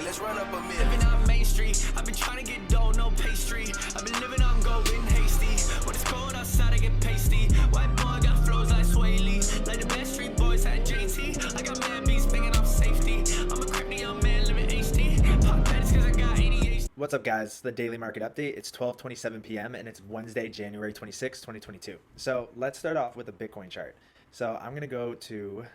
let's run up a minute. Living on Main Street, I've been trying to get dough, no pastry. I've been living on gold and hasty. When it's cold outside, I get pasty. White boy got flows like Sway Lee. Like the best street boys had JT. I got mad beats banging off safety. I'm a crypty young man living HD. Pop pets cause I got ADHD. What's up, guys? The daily market update. It's 12:27 p.m. and it's Wednesday, January 26, 2022. So let's start off with a Bitcoin chart. So I'm going to go to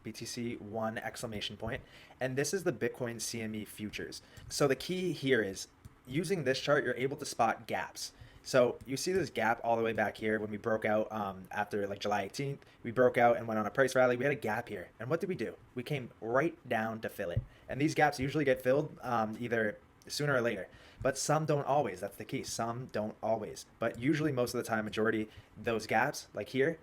BTC1 exclamation point, and this is the Bitcoin CME futures. So the key here is using this chart, you're able to spot gaps. So you see this gap all the way back here when we broke out after like July 18th, we broke out and went on a price rally. We had a gap here. And what did we do? We came right down to fill it. And these gaps usually get filled either sooner or later, but some don't always. That's the key. Some don't always, but usually most of the time, majority, those gaps like here,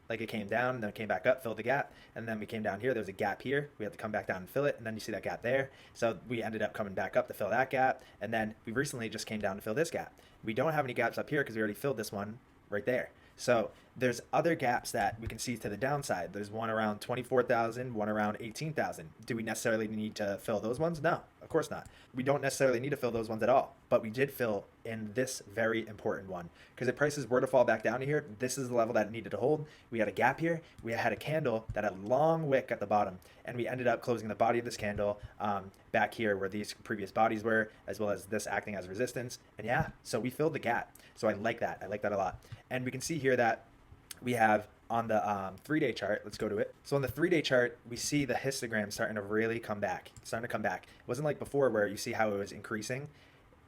like it came down, then it came back up, filled the gap, and then we came down here. There was a gap here. We had to come back down and fill it, and then you see that gap there. So we ended up coming back up to fill that gap, and then we recently just came down to fill this gap. We don't have any gaps up here because we already filled this one right there. So there's other gaps that we can see to the downside. There's one around 24,000, one around 18,000. Do we necessarily need to fill those ones? No, of course not. We don't necessarily need to fill those ones at all, but we did fill in this very important one because if prices were to fall back down to here, this is the level that it needed to hold. We had a gap here. We had a candle that had a long wick at the bottom, and we ended up closing the body of this candle back here where these previous bodies were, as well as this acting as resistance. And yeah, so we filled the gap. So I like that. I like that a lot. And we can see here that we have on the 3-day chart, let's go to it. So on the 3-day chart, we see the histogram starting to really come back. It's starting to come back. It wasn't like before where you see how it was increasing.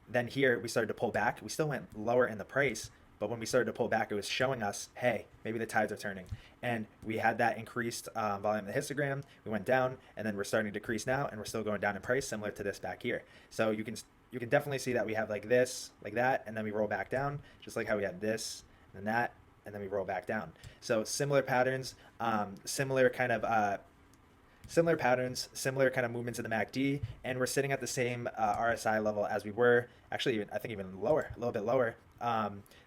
Then here we started to pull back. We still went lower in the price, but when we started to pull back, it was showing us, hey, maybe the tides are turning. And we had that increased volume in the histogram. We went down, and then we're starting to decrease now, and we're still going down in price, similar to this back here. So you can definitely see that we have like this, like that, and then we roll back down, just like how we had this and that, and then we roll back down. So similar patterns, similar kind of movements in the MACD, and we're sitting at the same RSI level as we were. Actually, I think even lower, a little bit lower.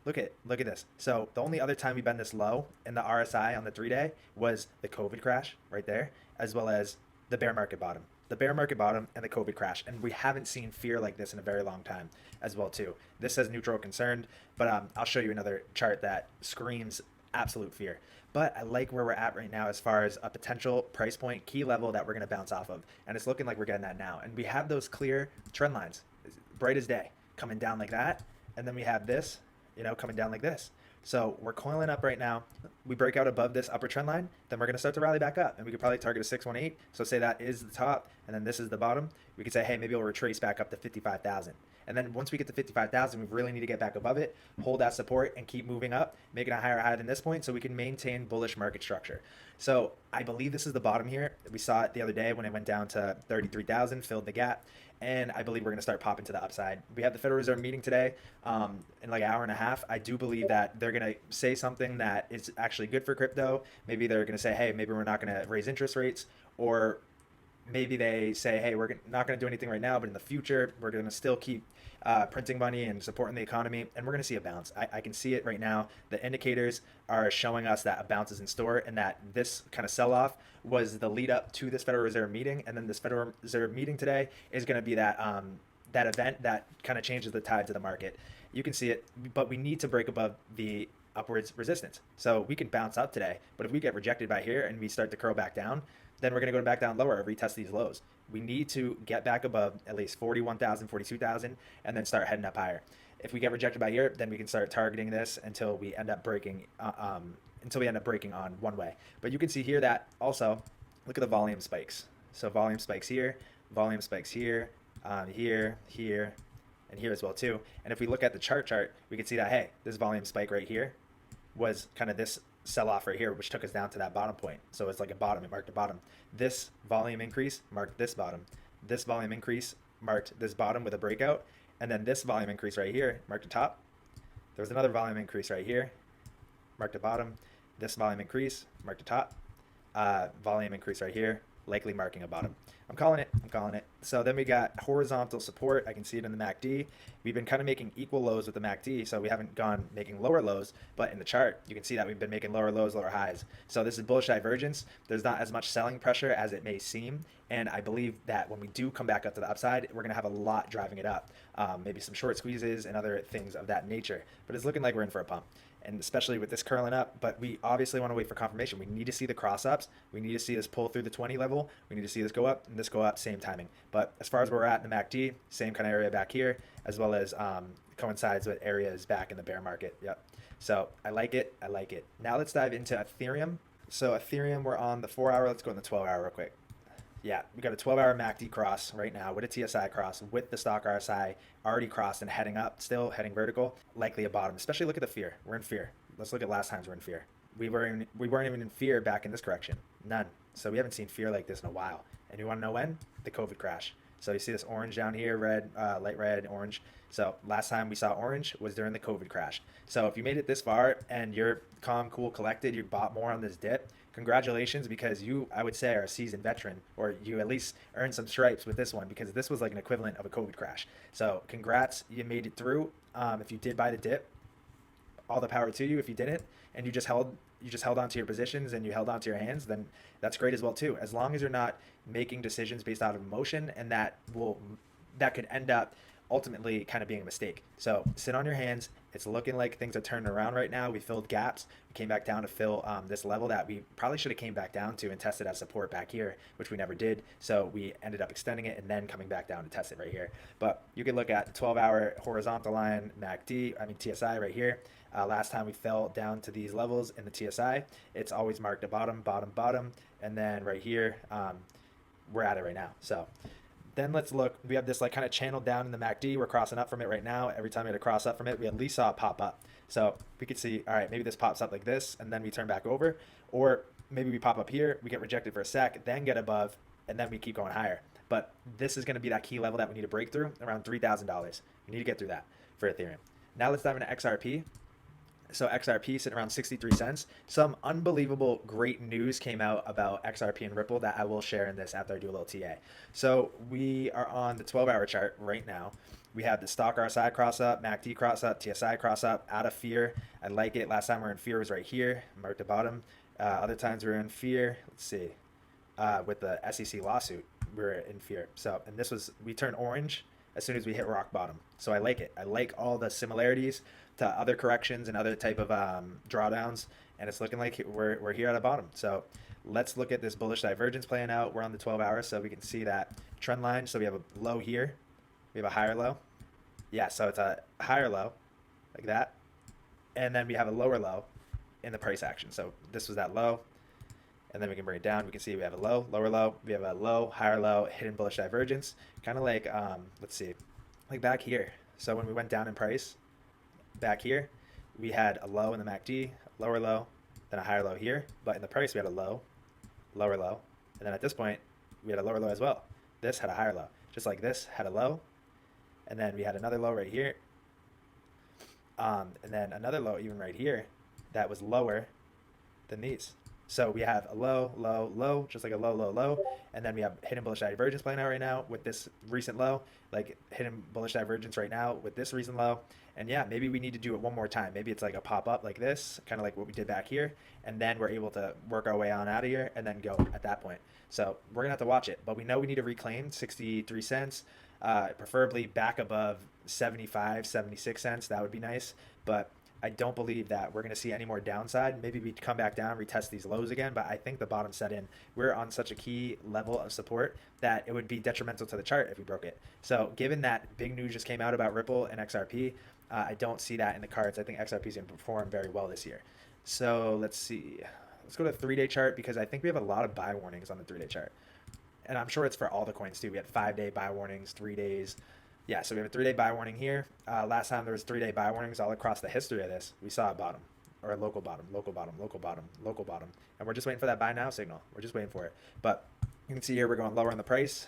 Look at this. So the only other time we've been this low in the RSI on the 3-day was the COVID crash right there, as well as the bear market bottom. The bear market bottom and the COVID crash. And we haven't seen fear like this in a very long time as well too. This says neutral or concerned, but I'll show you another chart that screams absolute fear. But I like where we're at right now as far as a potential price point, key level that we're going to bounce off of. And it's looking like we're getting that now. And we have those clear trend lines, bright as day, coming down like that. And then we have this, coming down like this. So we're coiling up right now. We break out above this upper trend line, then we're going to start to rally back up, and we could probably target a 618. So say that is the top, and then this is the bottom. We could say, hey, maybe we'll retrace back up to 55,000. And then once we get to 55,000, we really need to get back above it, hold that support, and keep moving up, making a higher high than this point so we can maintain bullish market structure. So I believe this is the bottom here. We saw it the other day when it went down to 33,000, filled the gap. And I believe we're going to start popping to the upside. We have the Federal Reserve meeting today in like an hour and a half. I do believe that they're going to say something that is actually good for crypto. Maybe they're going to say, hey, maybe we're not going to raise interest rates, or maybe they say, hey, we're not going to do anything right now, but in the future, we're going to still keep printing money and supporting the economy, and we're going to see a bounce. I can see it right now. The indicators are showing us that a bounce is in store, and that this kind of sell-off was the lead up to this Federal Reserve meeting, and then this Federal Reserve meeting today is going to be that that event that kind of changes the tides of the market. You can see it, but we need to break above the upwards resistance. So we can bounce up today, but if we get rejected by here and we start to curl back down, then we're going to go back down lower, retest these lows. We need to get back above at least 41,000, 42,000, and then start heading up higher. If we get rejected by here, then we can start targeting this until we end up breaking on one way. But you can see here that also, look at the volume spikes. So volume spikes here, here, here, and here as well too. And if we look at the chart, we can see that, hey, this volume spike right here was kind of this sell-off right here, which took us down to that bottom point. So it's like a bottom, it marked a bottom. This volume increase marked this bottom. This volume increase marked this bottom with a breakout. And then this volume increase right here marked a top. There was another volume increase right here, marked a bottom. This volume increase marked a top. Volume increase right here, likely marking a bottom. I'm calling it. I'm calling it. So then we got horizontal support. I can see it in the MACD. We've been kind of making equal lows with the MACD, so we haven't gone making lower lows, but in the chart, you can see that we've been making lower lows, lower highs. So this is bullish divergence. There's not as much selling pressure as it may seem, and I believe that when we do come back up to the upside, we're going to have a lot driving it up. Maybe some short squeezes and other things of that nature, but it's looking like we're in for a pump. And especially with this curling up, but we obviously want to wait for confirmation. We need to see the cross ups. We need to see this pull through the 20 level. We need to see this go up and this go up, same timing. But as far as where we're at in the MACD, same kind of area back here, as well as coincides with areas back in the bear market. Yep. So I like it. I like it. Now let's dive into Ethereum. So Ethereum, we're on the 4-hour. Let's go on the 12-hour real quick. Yeah, we got a 12-hour MACD cross right now with a TSI cross with the stock RSI already crossed and heading up, still heading vertical, likely a bottom. Especially look at the fear. We're in fear. Let's look at last times we're in fear. We weren't even in fear back in this correction. None. So we haven't seen fear like this in a while. And you want to know when? The COVID crash. So you see this orange down here, red, light red, orange. So last time we saw orange was during the COVID crash. So if you made it this far and you're calm, cool, collected, you bought more on this dip, congratulations, because you, I would say, are a seasoned veteran, or you at least earned some stripes with this one, because this was like an equivalent of a COVID crash. So congrats, you made it through. If you did buy the dip, all the power to you. If you didn't, and you just held onto your positions and you held onto your hands, then that's great as well too. As long as you're not making decisions based out of emotion, and that could end up ultimately kind of being a mistake. So sit on your hands. It's looking like things are turning around right now. We filled gaps. We came back down to fill this level that we probably should have came back down to and tested as support back here, which we never did. So we ended up extending it and then coming back down to test it right here. But you can look at the 12-hour horizontal line, TSI right here. Last time we fell down to these levels in the TSI, it's always marked a bottom, bottom, bottom. And then right here, we're at it right now. So then let's look. We have this like kind of channel down in the MACD. We're crossing up from it right now. Every time we had to cross up from it, we at least saw it pop up. So we could see, all right, maybe this pops up like this, and then we turn back over. Or maybe we pop up here, we get rejected for a sec, then get above, and then we keep going higher. But this is going to be that key level that we need to break through, around $3,000. We need to get through that for Ethereum. Now let's dive into XRP. So XRP sitting around 63 cents. Some unbelievable great news came out about XRP and Ripple that I will share in this after I do a little TA. So we are on the 12-hour chart right now. We have the stock RSI cross up, MACD cross up, TSI cross up, out of fear. I like it. Last time we were in fear was right here, marked the bottom. Other times we were in fear. Let's see. With the SEC lawsuit, we were in fear. So, and this was, we turned orange as soon as we hit rock bottom. So I like it. I like all the similarities to other corrections and other type of drawdowns, and it's looking like we're here at the bottom. So let's look at this bullish divergence playing out. We're on the 12 hours, so we can see that trend line. So we have a low here, we have a higher low. Yeah, so it's a higher low like that, and then we have a lower low in the price action. So this was that low, and then we can bring it down. We can see we have a low, lower low, we have a low, higher low, hidden bullish divergence, kind of like let's see, like back here. So when we went down in price back here, we had a low in the MACD, lower low, then a higher low here, but in the price we had a low, lower low, and then at this point we had a lower low as well. This had a higher low, just like this had a low, and then we had another low right here, and then another low even right here that was lower than these. So we have a low, low, low, just like a low, low, low. And then we have hidden bullish divergence playing out right now with this recent low, like hidden bullish divergence right now with this recent low. And yeah, maybe we need to do it one more time. Maybe it's like a pop up like this, kind of like what we did back here. And then we're able to work our way on out of here and then go at that point. So we're gonna have to watch it, but we know we need to reclaim 63 cents, preferably back above 75, 76 cents. That would be nice. But I don't believe that we're going to see any more downside. Maybe we come back down, retest these lows again, but I think the bottom set in. We're on such a key level of support that it would be detrimental to the chart if we broke it. So given that big news just came out about Ripple and XRP, I don't see that in the cards. I think XRP is going to perform very well this year. So let's see. Let's go to the 3-day chart, because I think we have a lot of buy warnings on the 3-day chart. And I'm sure it's for all the coins too. We had 5-day buy warnings, 3 days. Yeah, so we have a 3-day buy warning here. Last time there was 3-day buy warnings all across the history of this. We saw a bottom, or a local bottom, local bottom, local bottom, local bottom. And we're just waiting for that buy now signal. We're just waiting for it. But you can see here we're going lower on the price.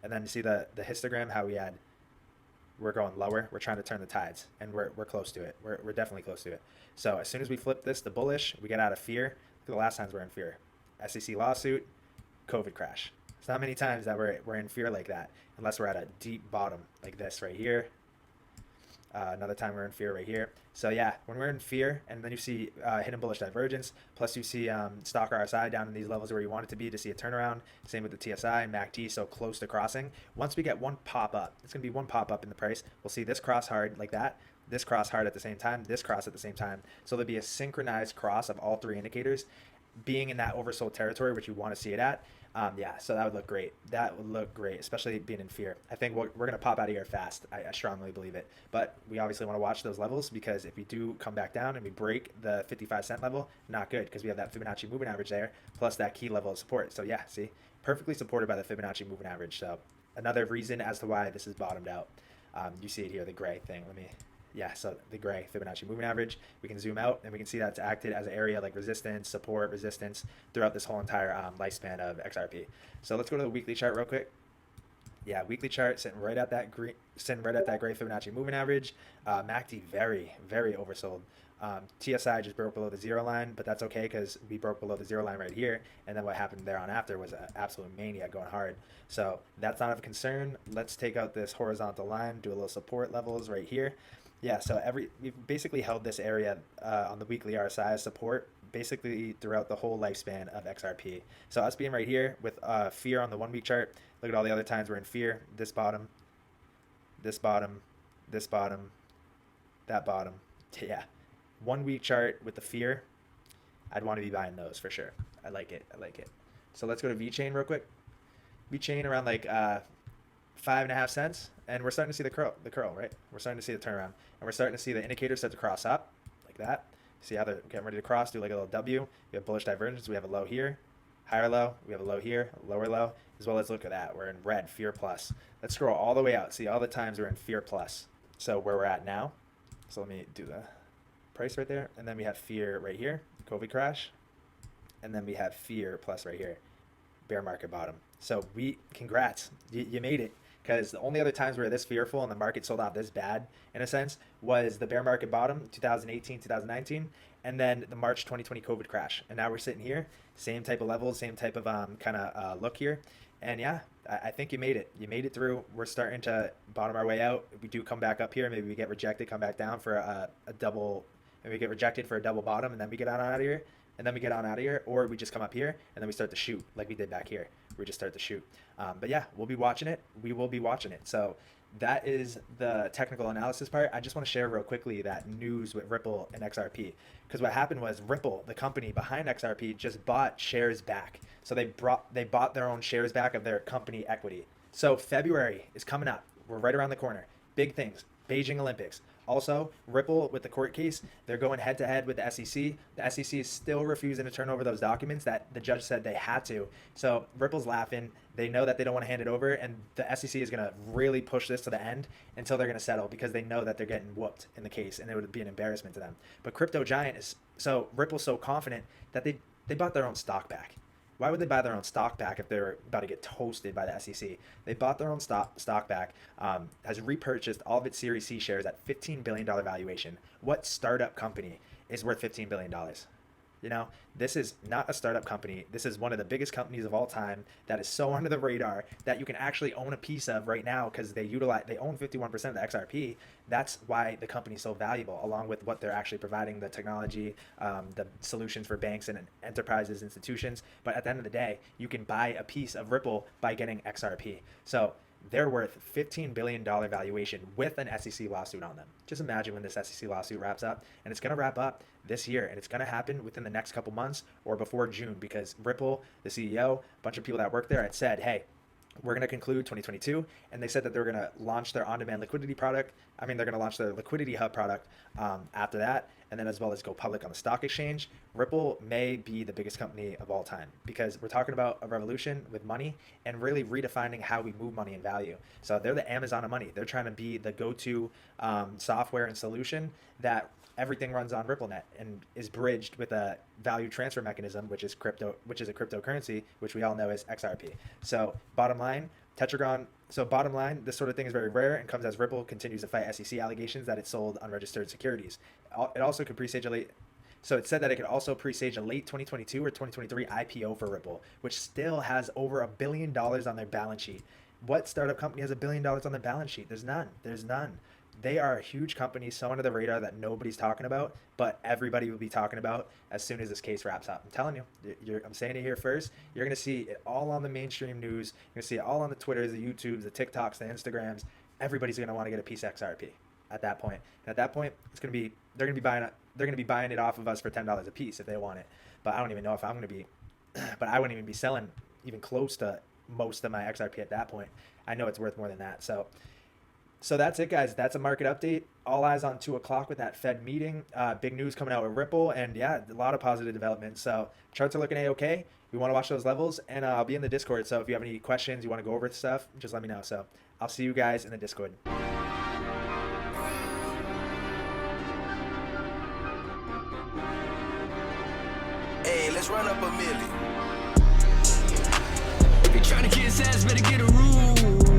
And then you see the histogram, how we're going lower. We're trying to turn the tides, and we're close to it. We're definitely close to it. So as soon as we flip this to bullish, we get out of fear. Look at the last times we're in fear. SEC lawsuit, COVID crash. It's not many times that we're in fear like that, unless we're at a deep bottom like this right here. Another time we're in fear right here. So yeah, when we're in fear, and then you see hidden bullish divergence, plus you see stock RSI down in these levels where you want it to be to see a turnaround. Same with the TSI, MACD, so close to crossing. Once we get one pop up, it's gonna be one pop up in the price. We'll see this cross hard like that, this cross hard at the same time, this cross at the same time. So there'll be a synchronized cross of all three indicators being in that oversold territory, which you want to see it at. Yeah, so that would look great. That would look great, especially being in fear. I think we're going to pop out of here fast. I strongly believe it. But we obviously want to watch those levels, because if we do come back down and we break the 55-cent level, not good, because we have that Fibonacci moving average there, plus that key level of support. So yeah, see, perfectly supported by the Fibonacci moving average. So another reason as to why this is bottomed out. You see it here, the gray thing. Yeah, so the gray Fibonacci moving average, we can zoom out and we can see that's acted as an area like resistance, support, resistance throughout this whole entire lifespan of XRP. So let's go to the weekly chart real quick. Yeah, weekly chart sitting right at that gray Fibonacci moving average. MACD very, very oversold. TSI just broke below the zero line, but that's okay because we broke below the zero line right here, and then what happened there on after was an absolute mania going hard. So that's not of concern. Let's take out this horizontal line, do a little support levels right here. Yeah, so we've basically held this area on the weekly RSI as support basically throughout the whole lifespan of XRP. So us being right here with fear on the 1 week chart, look at all the other times we're in fear. This bottom, this bottom, this bottom, that bottom. Yeah, 1 week chart with the fear, I'd want to be buying those for sure. I like it. I like it. So let's go to VeChain real quick. VeChain around like 5.5 cents, and we're starting to see the curl, right? We're starting to see the turnaround, and we're starting to see the indicators start to cross up like that. See how they're getting ready to cross, do like a little W. We have bullish divergence. We have a low here, higher low. We have a low here, a lower low, as well as look at that. We're in red, fear plus. Let's scroll all the way out. See all the times we're in fear plus. So where we're at now. So let me do the price right there, and then we have fear right here, COVID crash, and then we have fear plus right here, bear market bottom. So congrats, you made it. Because the only other times we were this fearful and the market sold out this bad, in a sense, was the bear market bottom, 2018, 2019, and then the March 2020 COVID crash. And now we're sitting here, same type of levels, same type of kind of look here. And yeah, I think you made it. You made it through. We're starting to bottom our way out. If we do come back up here, maybe we get rejected, come back down for a double, maybe we get rejected for a double bottom, and then we get on out of here. And then we get on out of here, or we just come up here and then we start to shoot like we did back here. We just start to shoot. But yeah, we'll be watching it. We will be watching it. So that is the technical analysis part. I just want to share real quickly that news with Ripple and XRP, because what happened was Ripple, the company behind XRP, just bought shares back. So they bought their own shares back of their company equity. So February is coming up. We're right around the corner. Big things. Beijing Olympics. Also, Ripple with the court case, they're going head to head with the SEC. The SEC is still refusing to turn over those documents that the judge said they had to. So Ripple's laughing. They know that they don't want to hand it over, and the SEC is going to really push this to the end until they're going to settle, because they know that they're getting whooped in the case, and it would be an embarrassment to them. But Crypto Giant is Ripple's so confident that they bought their own stock back. Why would they buy their own stock back if they're about to get toasted by the SEC? They bought their own stock back, has repurchased all of its Series C shares at $15 billion valuation. What startup company is worth $15 billion? You know, this is not a startup company. This is one of the biggest companies of all time that is so under the radar that you can actually own a piece of right now, because they own 51% of the XRP. That's why the company is so valuable, along with what they're actually providing, the technology, the solutions for banks and enterprises, institutions. But at the end of the day, you can buy a piece of Ripple by getting XRP. So they're worth $15 billion valuation with an SEC lawsuit on them. Just imagine when this SEC lawsuit wraps up, and it's going to wrap up this year, and it's going to happen within the next couple months or before June, because Ripple, the CEO, a bunch of people that work there had said, hey, we're going to conclude 2022, and they said that they're going to launch their on-demand liquidity product. They're going to launch their liquidity hub product after that, and then as well as go public on the stock exchange. Ripple may be the biggest company of all time, because we're talking about a revolution with money and really redefining how we move money and value. So they're the Amazon of money. They're trying to be the go-to software and solution that everything runs on RippleNet and is bridged with a value transfer mechanism, which is a cryptocurrency, which we all know is XRP. So bottom line, Tetragon. So bottom line, this sort of thing is very rare and comes as Ripple continues to fight SEC allegations that it sold unregistered securities. It also could presage So it said that it could also presage a late 2022 or 2023 IPO for Ripple, which still has over $1 billion on their balance sheet. What startup company has $1 billion on their balance sheet? There's none. There's none. They are a huge company, so under the radar that nobody's talking about, but everybody will be talking about as soon as this case wraps up. I'm telling you, I'm saying it here first. You're going to see it all on the mainstream news. You're going to see it all on the Twitters, the YouTubes, the TikToks, the Instagrams. Everybody's going to want to get a piece of XRP at that point. And at that point, they're going to be buying it off of us for $10 a piece if they want it. But I don't even know if I'm going to be, but I wouldn't even be selling even close to most of my XRP at that point. I know it's worth more than that. So that's it, guys. That's a market update. All eyes on 2 o'clock with that Fed meeting. Big news coming out with Ripple, and yeah, a lot of positive developments. So charts are looking A-okay. We want to watch those levels, and I'll be in the Discord. So if you have any questions, you want to go over stuff, just let me know. So I'll see you guys in the Discord. Hey, let's run up a milli. If you're trying to kiss ass, better get a room.